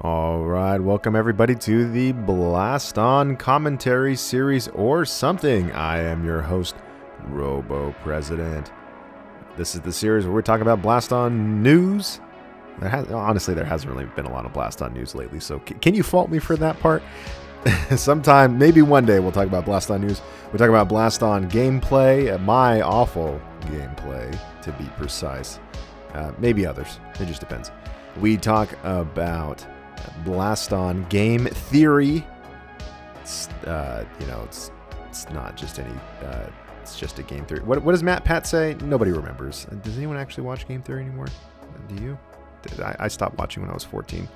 All right, welcome everybody to the Blaston commentary series or something. I am your host, Robopresident. This is the series where we talk about Blaston news. Honestly, there hasn't really been a lot of Blaston news lately, so can you fault me for that part? Sometime, maybe one day, we'll talk about Blaston news. We'll talk about Blaston gameplay, my awful gameplay, to be precise. Maybe others. It just depends. We talk about Blaston game theory. It's not just any. It's just a game theory. What does Matt Pat say? Nobody remembers. Does anyone actually watch game theory anymore? Do you? I stopped watching when I was 14.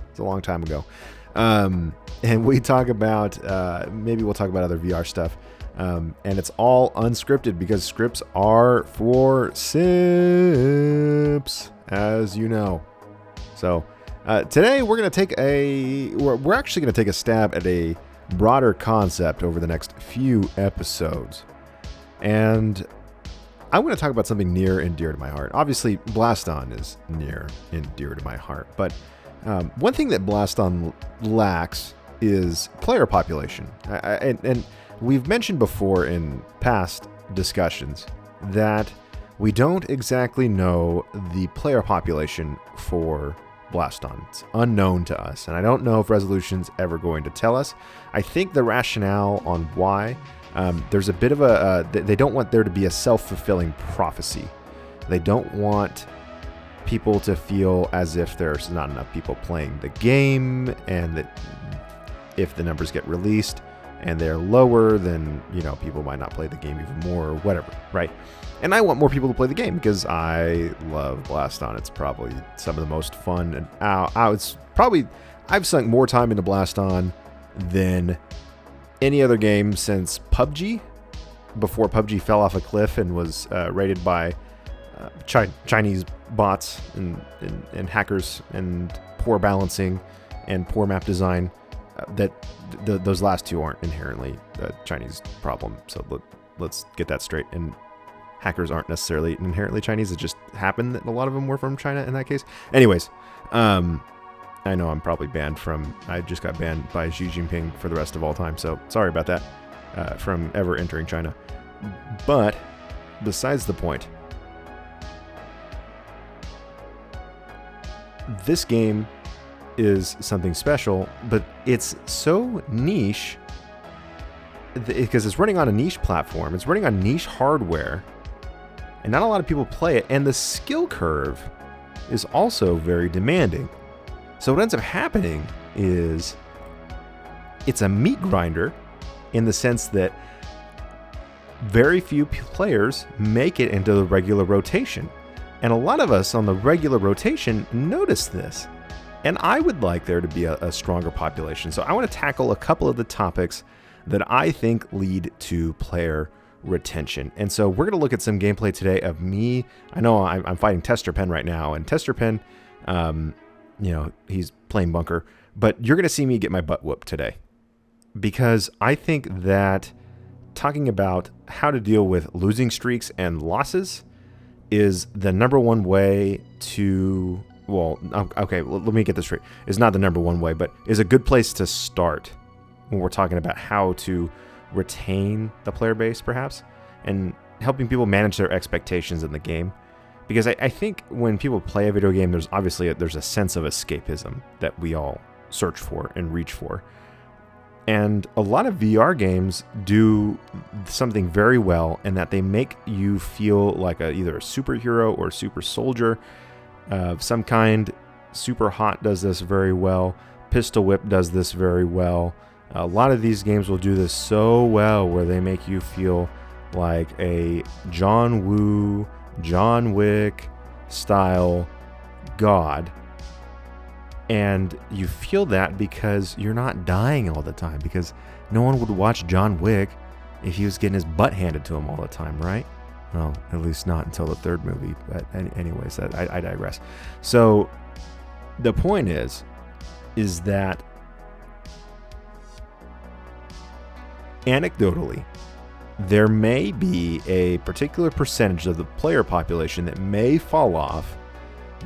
It's a long time ago. And we talk about maybe we'll talk about other VR stuff. And it's all unscripted because scripts are for simps, as you know. So today we're actually going to take a stab at a broader concept over the next few episodes. And I want to talk about something near and dear to my heart. Obviously, Blaston is near and dear to my heart. But one thing that Blaston lacks is player population. And we've mentioned before in past discussions that we don't exactly know the player population for Blaston. It's unknown to us, and I don't know if Resolution's ever going to tell us. I think the rationale on why, there's a bit of they don't want there to be a self-fulfilling prophecy. They don't want people to feel as if there's not enough people playing the game, and that if the numbers get released and they're lower, then, people might not play the game even more or whatever, right? And I want more people to play the game because I love Blaston. It's probably some of the most fun. And I've sunk more time into Blaston than any other game since PUBG, before PUBG fell off a cliff and was raided by Chinese bots and hackers and poor balancing and poor map design. Those last two aren't inherently a Chinese problem. So let's get that straight. And hackers aren't necessarily inherently Chinese. It just happened that a lot of them were from China in that case. Anyways, I know I'm probably I just got banned by Xi Jinping for the rest of all time. So sorry about that from ever entering China. But besides the point, this game is something special, but it's so niche because it's running on a niche platform. It's running on niche hardware, and not a lot of people play it. And the skill curve is also very demanding. So what ends up happening is it's a meat grinder in the sense that very few players make it into the regular rotation. And a lot of us on the regular rotation notice this. And I would like there to be a stronger population. So I want to tackle a couple of the topics that I think lead to player retention. And so we're going to look at some gameplay today of me. I know I'm fighting Tester Pen right now. And Tester Pen, he's playing bunker. But you're going to see me get my butt whooped today. Because I think that talking about how to deal with losing streaks and losses is the number one way to... Well, okay, let me get this straight. It's not the number one way, but is a good place to start when we're talking about how to retain the player base, perhaps, and helping people manage their expectations in the game. Because I think when people play a video game, there's a sense of escapism that we all search for and reach for. And a lot of VR games do something very well in that they make you feel like either a superhero or a super soldier of some kind. Super Hot does this very well. Pistol Whip does this very well. A lot of these games will do this so well where they make you feel like a John Woo, John Wick style god. And you feel that because you're not dying all the time, because no one would watch John Wick if he was getting his butt handed to him all the time, right? Well, at least not until the third movie. But anyways, I digress. So the point is that anecdotally, there may be a particular percentage of the player population that may fall off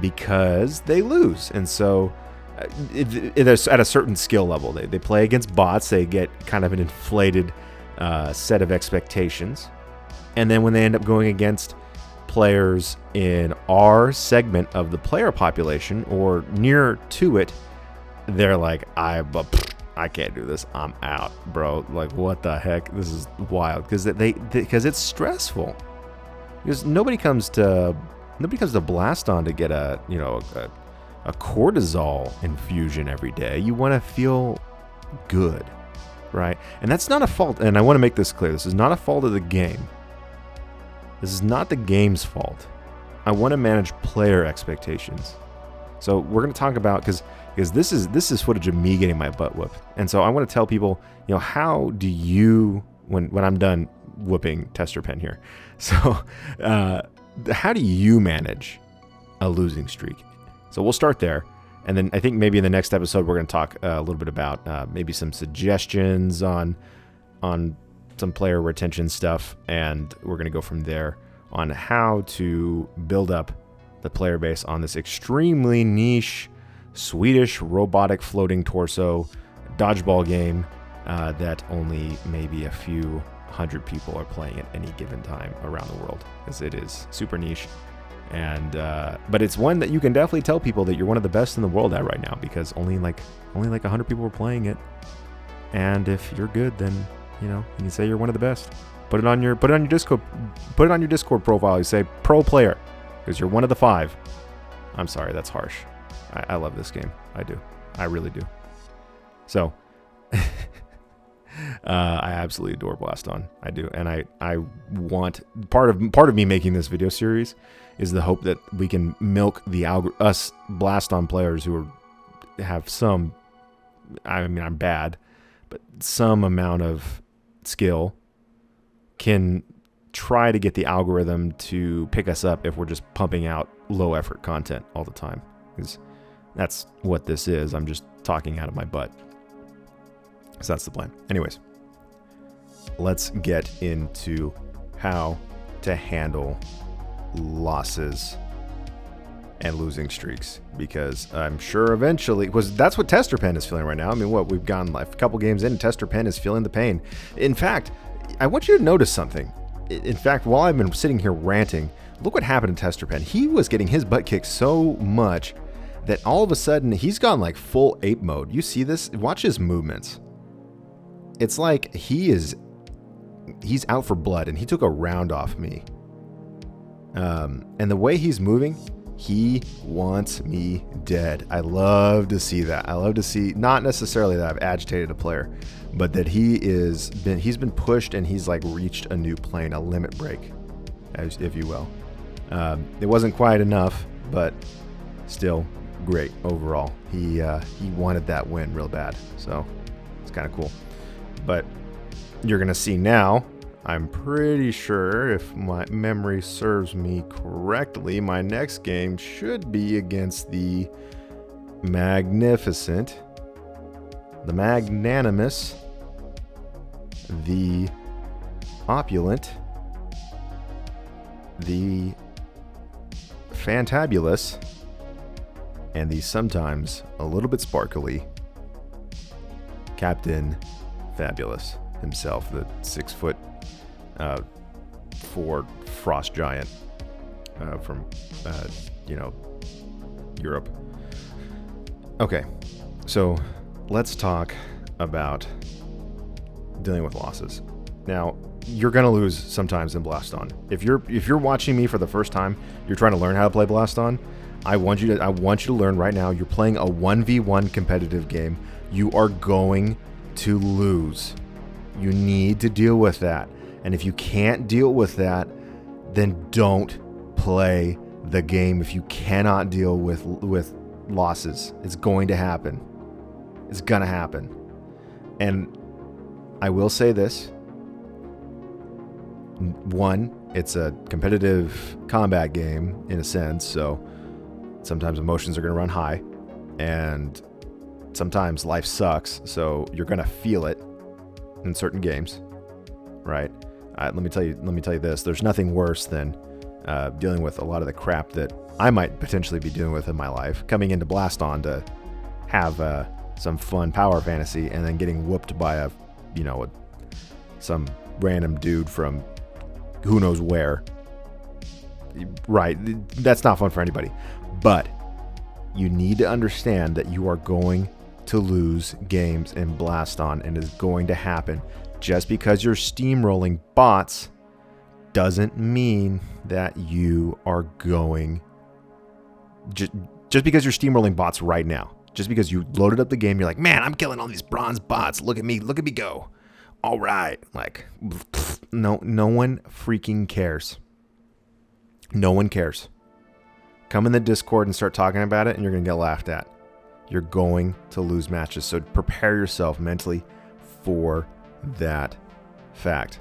because they lose. And so at a certain skill level. They play against bots. They get kind of an inflated set of expectations. And then when they end up going against players in our segment of the player population or near to it, they're like, I can't do this. I'm out, bro. Like, what the heck? This is wild. Because it's stressful. Because nobody comes to Blaston to get a cortisol infusion every day. You want to feel good, right? And that's not a fault. And I want to make this clear. This is not a fault of the game. This is not the game's fault. I want to manage player expectations. So we're going to talk about, because this is footage of me getting my butt whooped. And so I want to tell people, how do you, when I'm done whooping Tester Pen here, so how do you manage a losing streak? So we'll start there. And then I think maybe in the next episode, we're going to talk a little bit about maybe some suggestions on some player retention stuff, and we're going to go from there on how to build up the player base on this extremely niche Swedish robotic floating torso dodgeball game that only maybe a few hundred people are playing at any given time around the world, because it is super niche. And but it's one that you can definitely tell people that you're one of the best in the world at right now, because only like 100 people are playing it. And if you're good, then you can say you're one of the best. Put it on your Discord profile. You say pro player, because you're one of the 5. I'm sorry, that's harsh. I love this game. I do. I really do. So I absolutely adore Blaston. I do. And I want part of me making this video series is the hope that we can milk us Blaston players who have some, I'm bad, but some amount of skill, can try to get the algorithm to pick us up if we're just pumping out low effort content all the time, because that's what this is. I'm just talking out of my butt. So that's the plan. Anyways, let's get into how to handle losses and losing streaks, because I'm sure eventually, because that's what Tester Pen is feeling right now. We've gone like a couple games in, and Tester Pen is feeling the pain. In fact, I want you to notice something. In fact, while I've been sitting here ranting, look what happened to Tester Pen. He was getting his butt kicked so much that all of a sudden he's gone like full ape mode. You see this? Watch his movements. It's like he's out for blood, and he took a round off me. And the way he's moving, he wants me dead. I love to see that. I love to see, not necessarily that I've agitated a player, but that he's been pushed, and he's like reached a new plane, a limit break, if you will. It wasn't quite enough, but still great overall. He wanted that win real bad, so it's kind of cool. But you're gonna see now, I'm pretty sure, if my memory serves me correctly, my next game should be against the magnificent, the magnanimous, the opulent, the fantabulous, and the sometimes a little bit sparkly Captain Fabulous himself, the 6'4" frost giant from Europe. Okay, so let's talk about dealing with losses. Now, you're gonna lose sometimes in Blaston. If you're watching me for the first time, you're trying to learn how to play Blaston, I want you to learn right now. You're playing a 1v1 competitive game. You are going to lose. You need to deal with that. And if you can't deal with that, then don't play the game. If you cannot deal with losses, it's going to happen. It's gonna happen. And I will say this. One, it's a competitive combat game in a sense, so sometimes emotions are going to run high, and sometimes life sucks, so you're going to feel it in certain games, right? Let me tell you this. There's nothing worse than dealing with a lot of the crap that I might potentially be dealing with in my life, coming into Blaston to have some fun power fantasy and then getting whooped by some random dude from who knows where. Right, that's not fun for anybody. But you need to understand that you are going to lose games in Blaston, and it's going to happen. Just because you're steamrolling bots doesn't mean that you are going... Just because you're steamrolling bots right now, just because you loaded up the game, you're like, man, I'm killing all these bronze bots. Look at me go. All right. Like, no one freaking cares. No one cares. Come in the Discord and start talking about it, and you're going to get laughed at. You're going to lose matches. So prepare yourself mentally for that fact.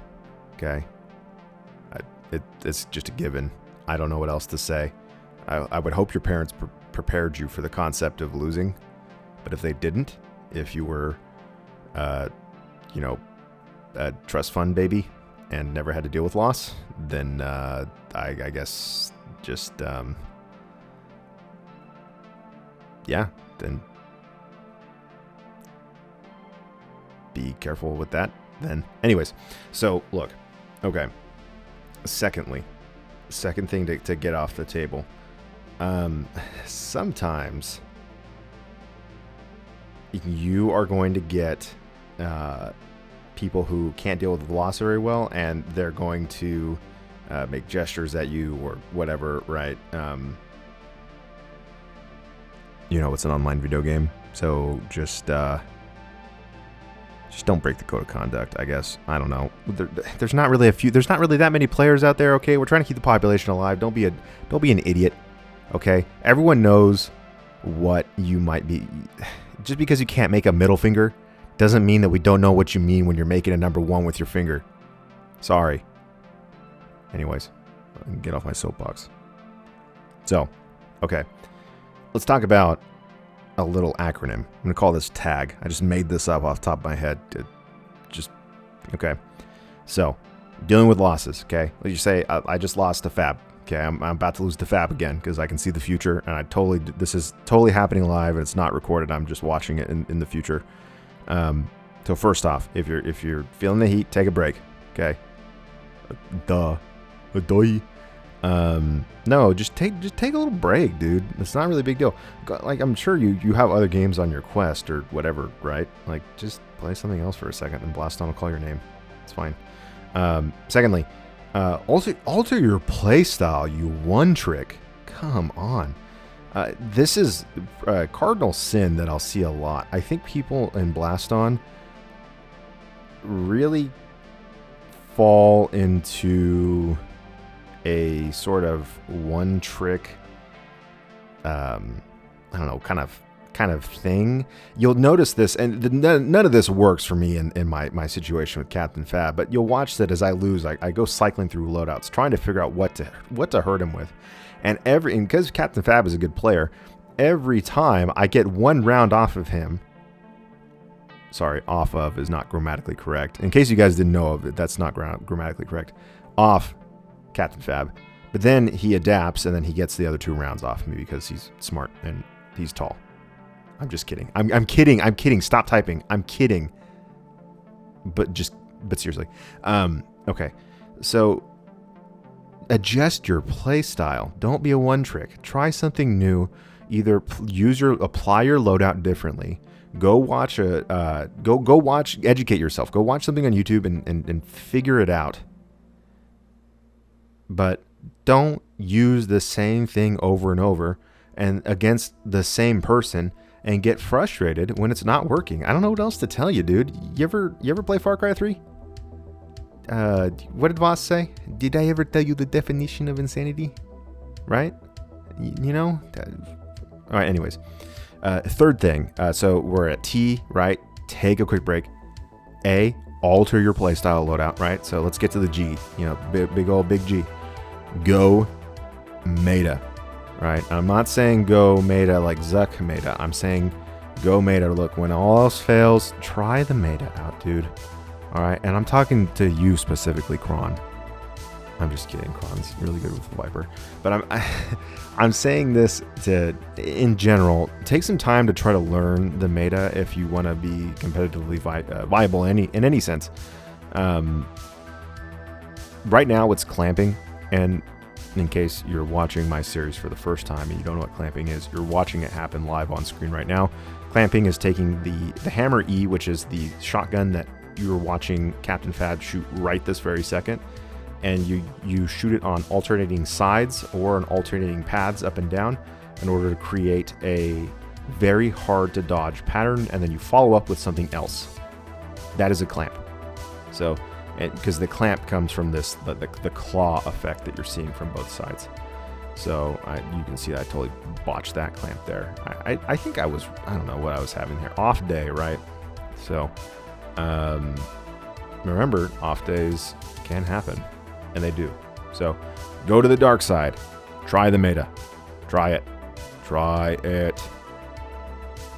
Okay? It's just a given. I don't know what else to say. I would hope your parents prepared you for the concept of losing. But if they didn't, if you were, a trust fund baby and never had to deal with loss, then I guess just, then be careful with that then. Anyways, so look, okay. Second thing to get off the table. Sometimes you are going to get people who can't deal with the loss very well, and they're going to make gestures at you or whatever, right? It's an online video game, so just don't break the code of conduct, I guess. I don't know. There's not really that many players out there, okay? We're trying to keep the population alive. Don't be an idiot, okay? Everyone knows what you might be. Just because you can't make a middle finger doesn't mean that we don't know what you mean when you're making a number 1 with your finger. Sorry. Anyways, I can get off my soapbox. So, okay. Let's talk about a little acronym. I'm going to call this TAG. I just made this up off the top of my head. Okay. So, dealing with losses, okay? Let's just say I just lost to Fab. Okay, I'm about to lose to Fab again because I can see the future, and this is totally happening live, and it's not recorded. I'm just watching it in the future. So first off, if you're feeling the heat, take a break. Okay. No, just take a little break, dude. It's not really a big deal. Like, I'm sure you have other games on your quest or whatever, right? Like, just play something else for a second, and Blaston will call your name. It's fine. Secondly, alter your playstyle, you one trick. Come on. This is a cardinal sin that I'll see a lot. I think people in Blaston really fall into a sort of one trick, I don't know, kind of thing. You'll notice this, and none of this works for me in my situation with Captain Fab, but you'll watch that as I lose, I go cycling through loadouts, trying to figure out what to hurt him with. And because Captain Fab is a good player, every time I get one round off of him, sorry, off of is not grammatically correct. In case you guys didn't know of it, that's not grammatically correct. Off Captain Fab. But then he adapts, and then he gets the other 2 rounds off me because he's smart and he's tall. I'm just kidding. I'm kidding. Stop typing. I'm kidding. But seriously. Okay. So adjust your play style. Don't be a one trick. Try something new. Either apply your loadout differently. Go watch educate yourself. Go watch something on YouTube and figure it out. But don't use the same thing over and over and against the same person and get frustrated when it's not working. I don't know what else to tell you, dude. You ever play Far Cry 3? What did Voss say? Did I ever tell you the definition of insanity? Right? You know? All right, anyways. Third thing. So we're at T, right? Take a quick break. A, alter your playstyle loadout, right? So let's get to the G. You know, big G. Go meta, right? I'm not saying go meta like Zuck meta. I'm saying go meta. Look, when all else fails, try the meta out, dude. All right, and I'm talking to you specifically, Kron. I'm just kidding. Kron's really good with the Viper. But I'm saying this to, in general, take some time to try to learn the meta if you want to be competitively viable in any sense. Right now, it's clamping. And in case you're watching my series for the first time and you don't know what clamping is, you're watching it happen live on screen right now. Clamping is taking the Hammer E, which is the shotgun that you're watching Captain Fad shoot right this very second, and you shoot it on alternating sides or on alternating paths up and down in order to create a very hard to dodge pattern, and then you follow up with something else. That is a clamp. So, because the clamp comes from this the claw effect that you're seeing from both sides. So you can see that I totally botched that clamp there. I think I don't know what I was having here. Off day, right? So remember, off days can happen, and they do. So go to the dark side. Try the meta. Try it. Try it.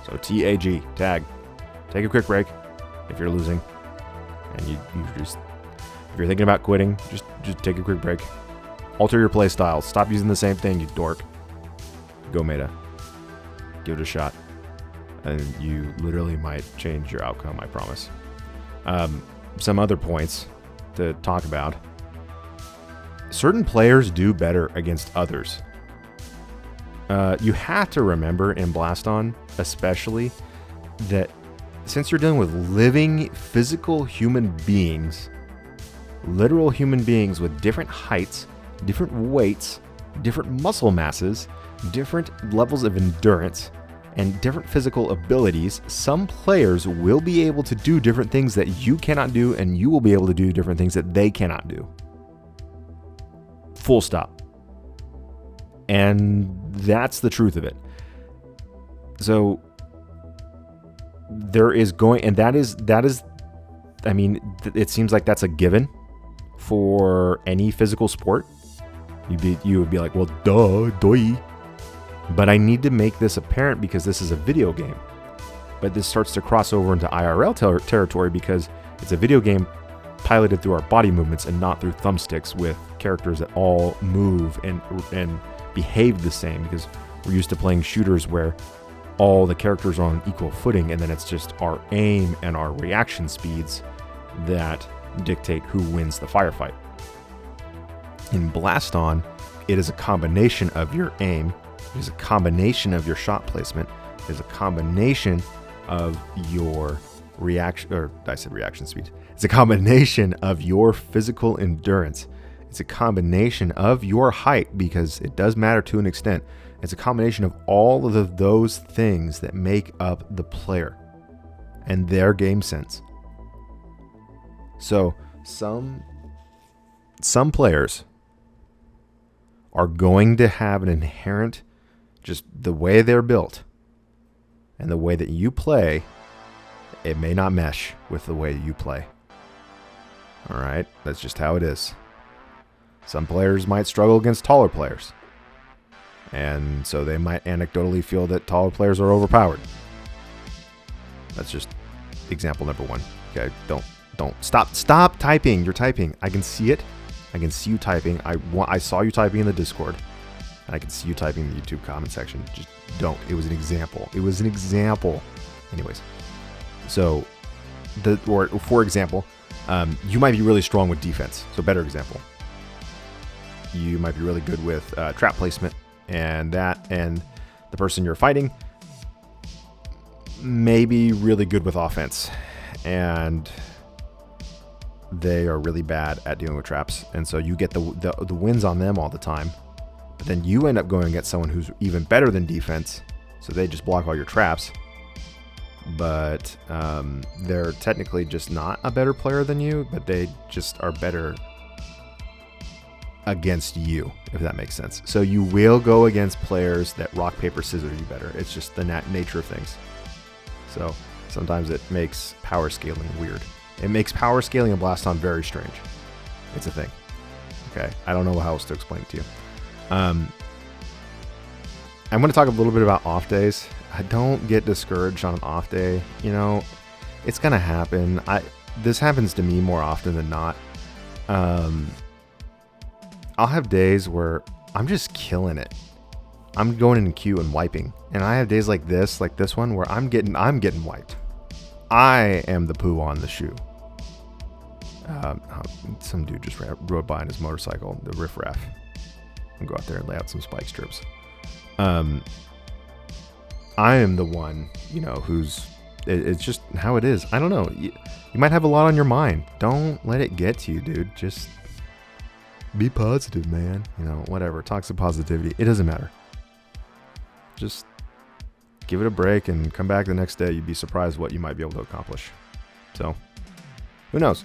So TAG, tag. Take a quick break if you're losing. And you just, if you're thinking about quitting, just take a quick break. Alter your play style. Stop using the same thing, you dork. Go meta. Give it a shot. And you literally might change your outcome, I promise. Some other points to talk about. Certain players do better against others. You have to remember in Blaston, especially, that since you're dealing with living, physical human beings, literal human beings with different heights, different weights, different muscle masses, different levels of endurance, and different physical abilities, some players will be able to do different things that you cannot do, and you will be able to do different things that they cannot do. Full stop. And that's the truth of it. So there is going, and that is, I mean, it seems like that's a given for any physical sport. You would be like, well, duh. But I need to make this apparent because this is a video game. But this starts to cross over into IRL territory because it's a video game piloted through our body movements and not through thumbsticks with characters that all move and behave the same, because we're used to playing shooters where all the characters are on equal footing, and then it's just our aim and our reaction speeds that dictate who wins the firefight. In Blaston, it is a combination of your aim, it is a combination of your shot placement, it is a combination of your reaction, or I said reaction speed. It's a combination of your physical endurance. It's a combination of your height, because it does matter to an extent. It's a combination of all of those things that make up the player and their game sense. So some players are going to have an inherent, just the way they're built and the way that you play, it may not mesh with the way you play. All right, that's just how it is. Some players might struggle against taller players, and so they might anecdotally feel that taller players are overpowered. That's just example number one. Okay, don't stop typing. You're typing. I can see it. I can see you typing. I saw you typing in the Discord, and I can see you typing in the YouTube comment section. Just don't. It was an example. It was an example. Anyways, so for example, you might be really strong with defense. So better example. You might be really good with trap placement, and the person you're fighting may be really good with offense, and they are really bad at dealing with traps, and so you get the wins on them all the time. But then you end up going against someone who's even better than defense, so they just block all your traps, but they're technically just not a better player than you, but they just are better against you, if that makes sense. So you will go against players that rock, paper, scissors you better. It's just the nature of things. So sometimes it makes power scaling weird. It makes power scaling in Blaston very strange. It's a thing. Okay, I don't know how else to explain it to you. I'm going to talk a little bit about off days. I don't get discouraged on an off day. You know, it's going to happen. This happens to me more often than not. I'll have days where I'm just killing it. I'm going in queue and wiping. And I have days like this one, where I'm getting wiped. I am the poo on the shoe. Some dude just rode by on his motorcycle, the riffraff. I'll go out there and lay out some spike strips. I am the one, it's just how it is. I don't know. You might have a lot on your mind. Don't let it get to you, dude. Just be positive, man. Whatever. Toxic positivity. It doesn't matter. Just give it a break and come back the next day. You'd be surprised what you might be able to accomplish. So, who knows?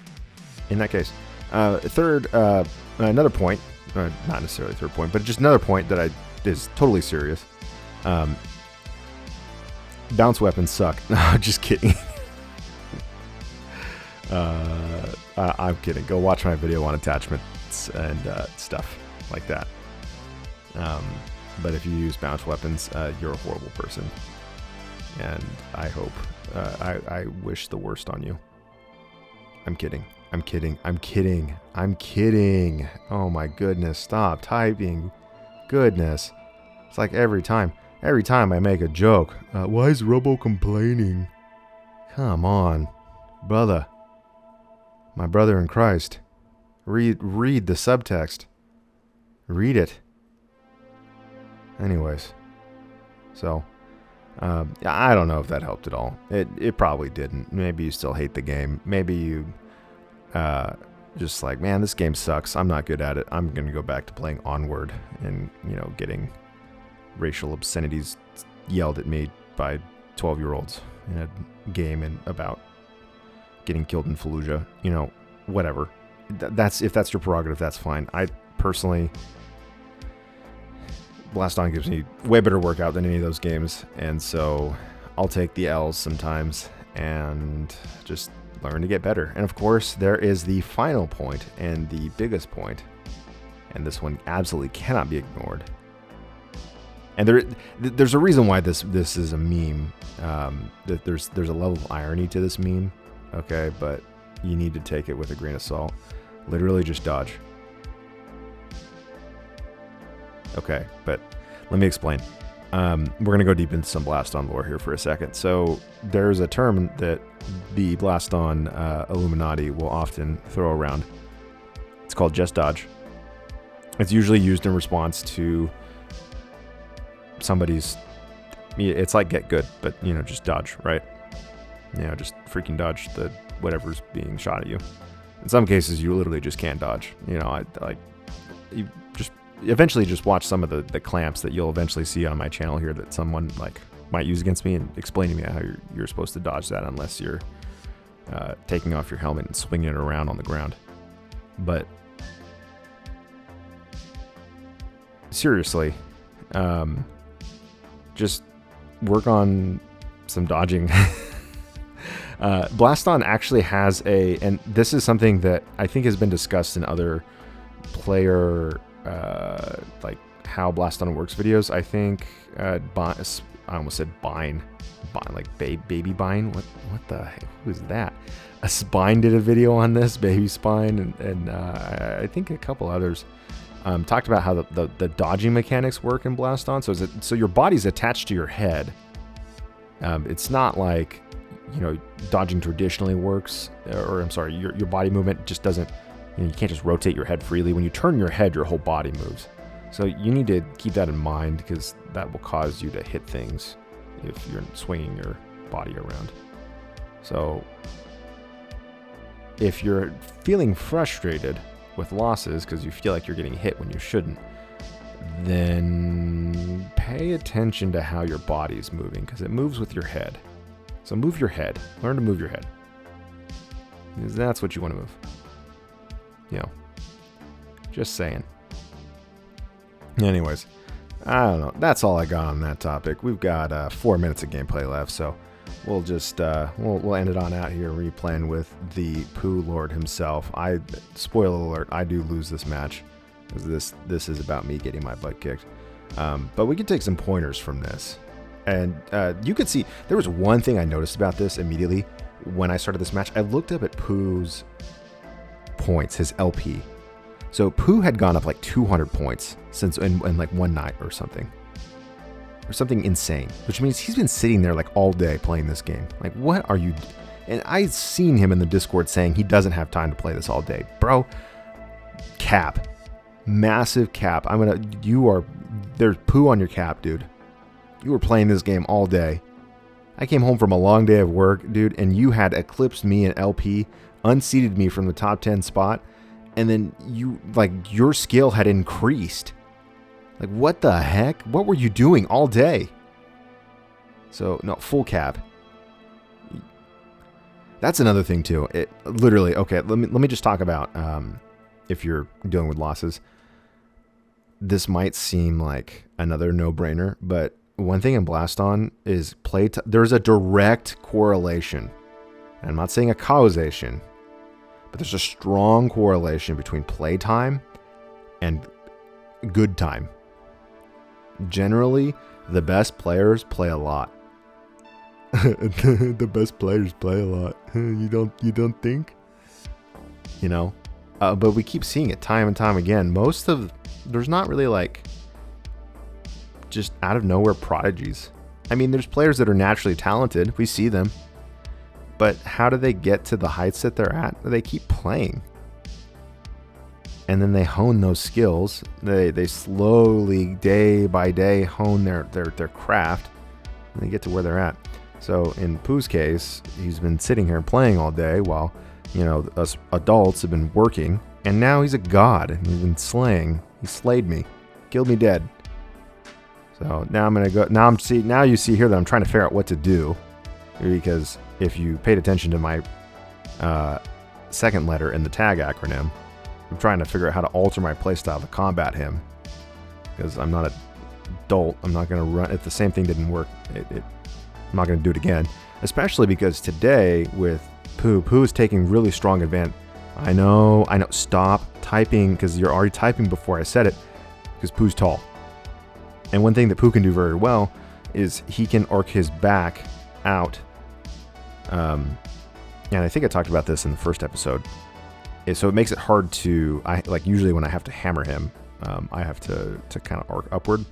In that case. Another point, not necessarily third point, but just another point that is totally serious. Bounce weapons suck. No, just kidding. I'm kidding. Go watch my video on attachments and stuff like that. But if you use bounce weapons, you're a horrible person. And I hope, I wish the worst on you. I'm kidding. Oh my goodness, stop typing. Goodness. It's like every time I make a joke, why is Robo complaining? Come on, brother. My brother in Christ. Read the subtext. Read it. Anyways. So, I don't know if that helped at all. It probably didn't. Maybe you still hate the game. Maybe you just like, man, this game sucks. I'm not good at it. I'm going to go back to playing Onward and, getting racial obscenities yelled at me by 12-year-olds in a game about getting killed in Fallujah. Whatever. If that's your prerogative, that's fine. I personally, Blaston gives me way better workout than any of those games, and so I'll take the L's sometimes and just learn to get better. And of course, there is the final point and the biggest point, and this one absolutely cannot be ignored. And there's a reason why this is a meme. That there's a level of irony to this meme, okay? But you need to take it with a grain of salt. Literally just dodge. Okay, but let me explain. We're going to go deep into some Blaston lore here for a second. So there's a term that the Blaston Illuminati will often throw around. It's called just dodge. It's usually used in response to somebody's... It's like get good, but, just dodge, right? Just freaking dodge the whatever's being shot at you. In some cases, you literally just can't dodge. You just eventually just watch some of the clamps that you'll eventually see on my channel here that someone might use against me, and explain to me how you're supposed to dodge that unless you're taking off your helmet and swinging it around on the ground. But seriously, just work on some dodging. Blaston actually has and this is something that I think has been discussed in other player, how Blaston works videos. I think, I almost said Bine, like baby Bine. What the heck? Who is that? A Spine did a video on this, Baby Spine, and I think a couple others talked about how the dodging mechanics work in Blaston. So your body's attached to your head. It's not like, dodging traditionally works, or I'm sorry, your body movement just doesn't, you can't just rotate your head freely. When you turn your head, your whole body moves. So you need to keep that in mind, because that will cause you to hit things if you're swinging your body around. So if you're feeling frustrated with losses because you feel like you're getting hit when you shouldn't, then pay attention to how your body's moving, because it moves with your head. So move your head. Learn to move your head, because that's what you want to move. Just saying. Anyways, I don't know. That's all I got on that topic. We've got 4 minutes of gameplay left, so we'll just we'll end it on out here, replaying with the Poo Lord himself. Spoiler alert, I do lose this match, because this is about me getting my butt kicked. But we can take some pointers from this. And you could see, there was one thing I noticed about this immediately when I started this match. I looked up at Poo's points, his LP. So Pooh had gone up like 200 points since in like one night or something insane, which means he's been sitting there like all day playing this game. Like, what are you? And I've seen him in the Discord saying he doesn't have time to play this all day, bro. Cap, massive cap. There's Pooh on your cap, dude. You were playing this game all day. I came home from a long day of work, dude, and you had eclipsed me in LP, unseated me from the top 10 spot, and then your skill had increased. Like, what the heck? What were you doing all day? So, no, full cap. That's another thing, too. It literally, okay, let me just talk about if you're dealing with losses. This might seem like another no-brainer, but one thing in Blaston is there's a direct correlation. And I'm not saying a causation, but there's a strong correlation between playtime and good time. Generally, the best players play a lot. The best players play a lot. You don't think? You know? But we keep seeing it time and time again. There's not really like just out of nowhere prodigies. I mean, there's players that are naturally talented. We see them. But how do they get to the heights that they're at? They keep playing. And then they hone those skills. They slowly, day by day, hone their craft. And they get to where they're at. So in Pooh's case, he's been sitting here playing all day while, us adults have been working. And now he's a god. And he's been slaying. He slayed me. Killed me dead. So now I'm going to go. Now you see here that I'm trying to figure out what to do. Because if you paid attention to my second letter in the TAG acronym, I'm trying to figure out how to alter my playstyle to combat him. Because I'm not an adult. I'm not going to run. If the same thing didn't work, I'm not going to do it again. Especially because today with Pooh is taking really strong advantage. I know. Stop typing because you're already typing before I said it. Because Pooh's tall. And one thing that Pooh can do very well is he can arc his back out. And I think I talked about this in the first episode. So it makes it hard to, usually when I have to hammer him, I have to kind of arc upward.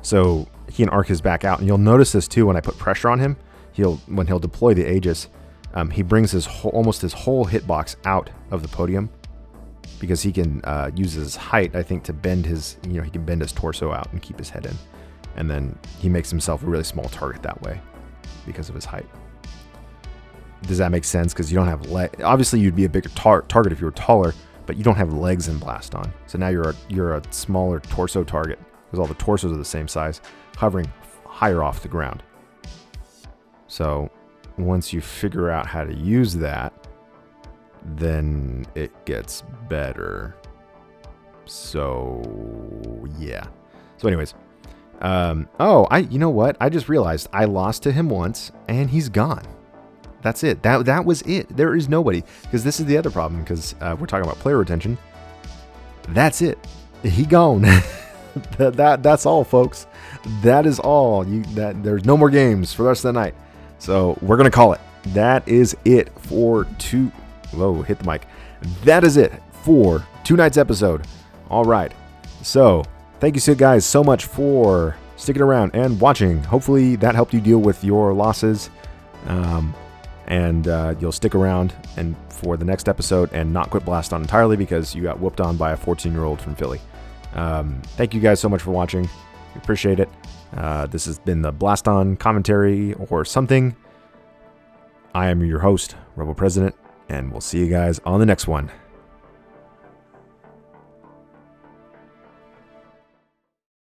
So he can arc his back out. And you'll notice this too when I put pressure on him. When he'll deploy the Aegis, he brings almost his whole hitbox out of the podium. Because he can use his height, I think, to bend his, he can bend his torso out and keep his head in. And then he makes himself a really small target that way because of his height. Does that make sense? Because you don't have legs. Obviously, you'd be a bigger target if you were taller, but you don't have legs in Blaston. So now you're a smaller torso target because all the torsos are the same size, hovering higher off the ground. So once you figure out how to use that, then it gets better. So yeah. So anyways, you know what? I just realized I lost to him once and he's gone. That's it. That was it. There is nobody. Because this is the other problem. Because we're talking about player retention. That's it. He gone. That's all, folks. That is all. There's no more games for the rest of the night. So we're gonna call it. That is it for Whoa, hit the mic. That is it for tonight's episode. All right. So thank you guys so much for sticking around and watching. Hopefully that helped you deal with your losses. And you'll stick around and for the next episode and not quit Blaston entirely because you got whooped on by a 14-year-old from Philly. Thank you guys so much for watching. We appreciate it. This has been the Blaston commentary or something. I am your host, Robopresident, and we'll see you guys on the next one.